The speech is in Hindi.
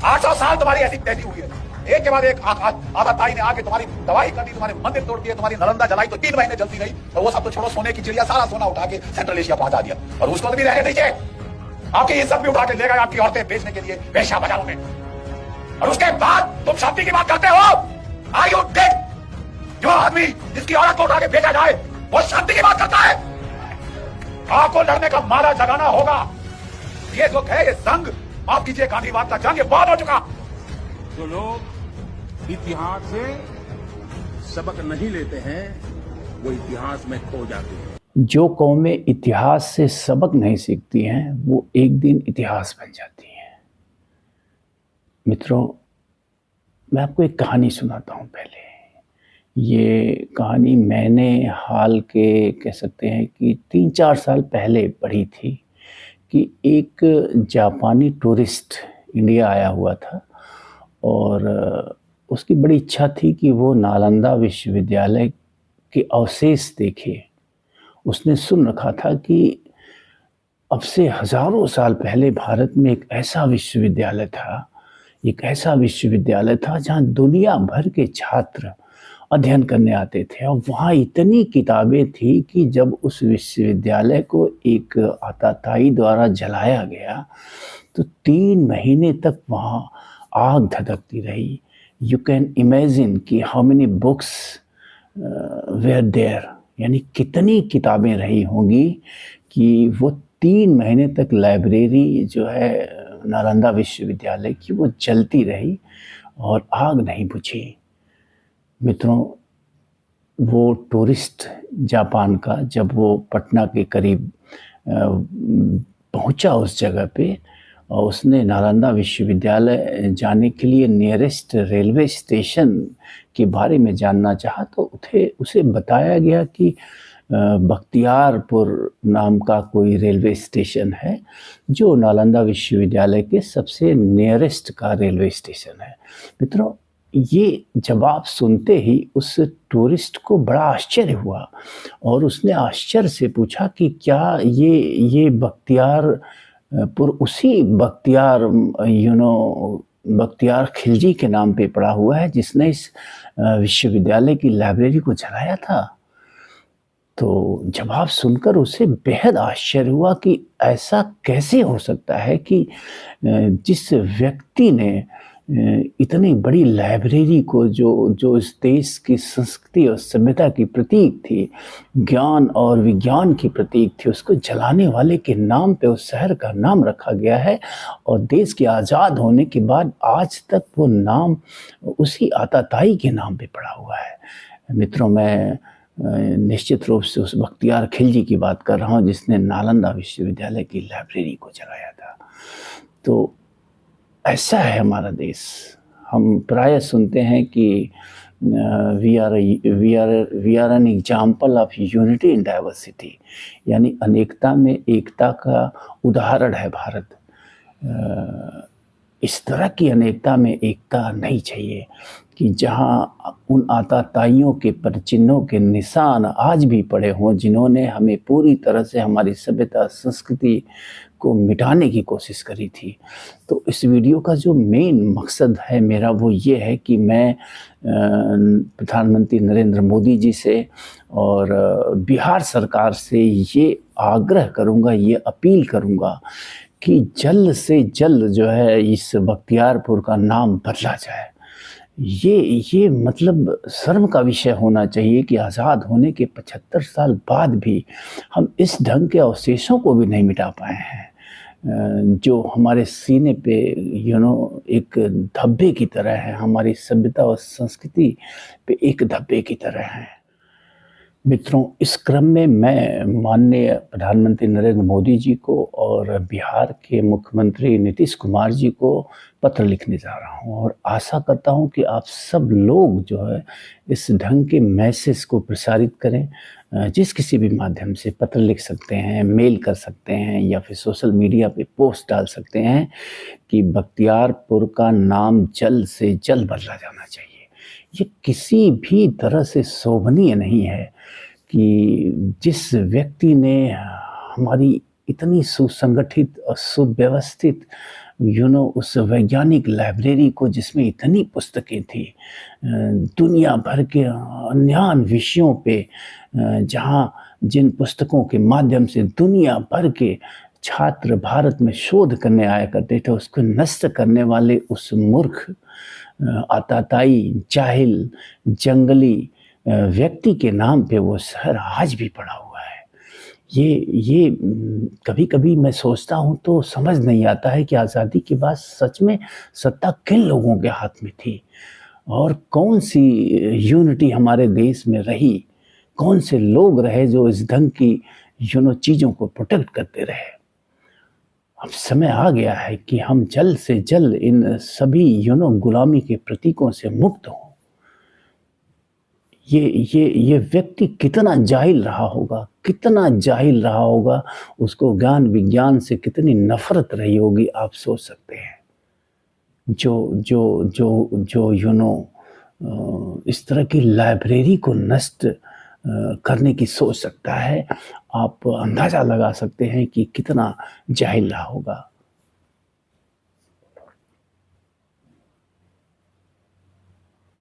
800 साल तुम्हारी ऐसी तैसी हुई है, एक के बाद एक आताताई ने आके तुम्हारी दवाई कर दी, तुम्हारे मंदिर तोड़ दिए, तुम्हारी नालंदा जलाई तो 3 महीने जलती रही, और वो सब तो छोड़ो, सोने की चिड़िया सारा सोना उठा के सेंट्रल एशिया पहुंचा दिया, और उसको भी रहने दीजिए, आपकी इज्जत भी उठा के ले गए आपकी औरतें बेचने के लिए वेश्या बाजारों में, और उसके बाद तुम शांति की बात करते हो। Are you dead? जो आदमी जिसकी औरत को उठा के बेचा जाए वो शांति की बात करता है। आपको लड़ने का मारा जगाना होगा। ये जो है ये जंग, माफ कीजिए गांधीवाद का जंग, ये बहुत हो चुका। जो लोग इतिहास से सबक नहीं लेते हैं वो इतिहास में खो जाते हैं। जो कौमें इतिहास से सबक नहीं सीखती हैं वो एक दिन इतिहास बन जाती हैं। मित्रों, मैं आपको एक कहानी सुनाता हूँ। पहले ये कहानी मैंने हाल के कह सकते हैं कि 3-4 साल पहले पढ़ी थी कि एक जापानी टूरिस्ट इंडिया आया हुआ था और उसकी बड़ी इच्छा थी कि वो नालंदा विश्वविद्यालय के अवशेष देखे। उसने सुन रखा था कि अब से हज़ारों साल पहले भारत में एक ऐसा विश्वविद्यालय था जहाँ दुनिया भर के छात्र अध्ययन करने आते थे, और वहाँ इतनी किताबें थी कि जब उस विश्वविद्यालय को एक आताताई द्वारा जलाया गया तो 3 महीने तक वहाँ आग धधकती रही। यू कैन इमेजिन कि how many books were there, यानी कितनी किताबें रही होंगी कि वो 3 महीने तक लाइब्रेरी जो है नालंदा विश्वविद्यालय की वो जलती रही और आग नहीं बुझी। मित्रों, वो टूरिस्ट जापान का जब वो पटना के करीब पहुंचा उस जगह पे, और उसने नालंदा विश्वविद्यालय जाने के लिए नियरेस्ट रेलवे स्टेशन के बारे में जानना चाहा तो उसे बताया गया कि बख्तियारपुर नाम का कोई रेलवे स्टेशन है जो नालंदा विश्वविद्यालय के सबसे नियरेस्ट का रेलवे स्टेशन है। मित्रों, ये जवाब सुनते ही उस टूरिस्ट को बड़ा आश्चर्य हुआ और उसने आश्चर्य से पूछा कि क्या ये बख्तियारपुर उसी बख्तियार खिलजी के नाम पे पड़ा हुआ है जिसने इस विश्वविद्यालय की लाइब्रेरी को जलाया था। तो जवाब सुनकर उसे बेहद आश्चर्य हुआ कि ऐसा कैसे हो सकता है कि जिस व्यक्ति ने इतनी बड़ी लाइब्रेरी को जो इस देश की संस्कृति और सभ्यता की प्रतीक थी, ज्ञान और विज्ञान की प्रतीक थी, उसको जलाने वाले के नाम पे उस शहर का नाम रखा गया है, और देश के आज़ाद होने के बाद आज तक वो नाम उसी आताताई के नाम पे पड़ा हुआ है। मित्रों, मैं निश्चित रूप से उस बख्तियार खिलजी की बात कर रहा हूँ जिसने नालंदा विश्वविद्यालय की लाइब्रेरी को जलाया था। तो ऐसा है हमारा देश। हम प्राय सुनते हैं कि we are an example of unity in diversity, यानी अनेकता में एकता का उदाहरण है भारत। इस तरह की अनेकता में एकता नहीं चाहिए कि जहां उन आताताइयों के परचिन्हों के निशान आज भी पड़े हों जिन्होंने हमें पूरी तरह से हमारी सभ्यता संस्कृति को मिटाने की कोशिश करी थी। तो इस वीडियो का जो मेन मकसद है मेरा वो ये है कि मैं प्रधानमंत्री नरेंद्र मोदी जी से और बिहार सरकार से ये आग्रह करूँगा, ये अपील करूँगा कि जल्द से जल्द जो है इस बख्तियारपुर का नाम बदला जाए। ये मतलब शर्म का विषय होना चाहिए कि आज़ाद होने के 75 साल बाद भी हम इस ढंग के अवशेषों को भी नहीं मिटा पाए हैं जो हमारे सीने पे एक धब्बे की तरह है, हमारी सभ्यता और संस्कृति पे एक धब्बे की तरह है। मित्रों, इस क्रम में मैं माननीय प्रधानमंत्री नरेंद्र मोदी जी को और बिहार के मुख्यमंत्री नीतीश कुमार जी को पत्र लिखने जा रहा हूं और आशा करता हूं कि आप सब लोग जो है इस ढंग के मैसेज को प्रसारित करें। जिस किसी भी माध्यम से पत्र लिख सकते हैं, मेल कर सकते हैं या फिर सोशल मीडिया पे पोस्ट डाल सकते हैं कि बख्तियारपुर का नाम जल्द से जल्द बदला जाना चाहिए। ये किसी भी तरह से शोभनीय नहीं है कि जिस व्यक्ति ने हमारी इतनी सुसंगठित और सुव्यवस्थित उस वैज्ञानिक लाइब्रेरी को जिसमें इतनी पुस्तकें थी, दुनिया भर के अन्यान विषयों पे, जहाँ जिन पुस्तकों के माध्यम से दुनिया भर के छात्र भारत में शोध करने आया करते थे, उसको नष्ट करने वाले उस मूर्ख, आताताई, जाहिल, जंगली व्यक्ति के नाम पे वो शहर आज भी पड़ा हुआ है। ये कभी कभी मैं सोचता हूँ तो समझ नहीं आता है कि आज़ादी के बाद सच में सत्ता किन लोगों के हाथ में थी और कौन सी यूनिटी हमारे देश में रही, कौन से लोग रहे जो इस ढंग की चीज़ों को प्रोटेक्ट करते रहे। अब समय आ गया है कि हम जल्द से जल्द इन सभी गुलामी के प्रतीकों से मुक्त हों। ये व्यक्ति कितना जाहिल रहा होगा, कितना जाहिल रहा होगा, उसको ज्ञान विज्ञान से कितनी नफरत रही होगी, आप सोच सकते हैं। जो इस तरह की लाइब्रेरी को नष्ट करने की सोच सकता है, आप अंदाज़ा लगा सकते हैं कि कितना जाहिल रहा होगा।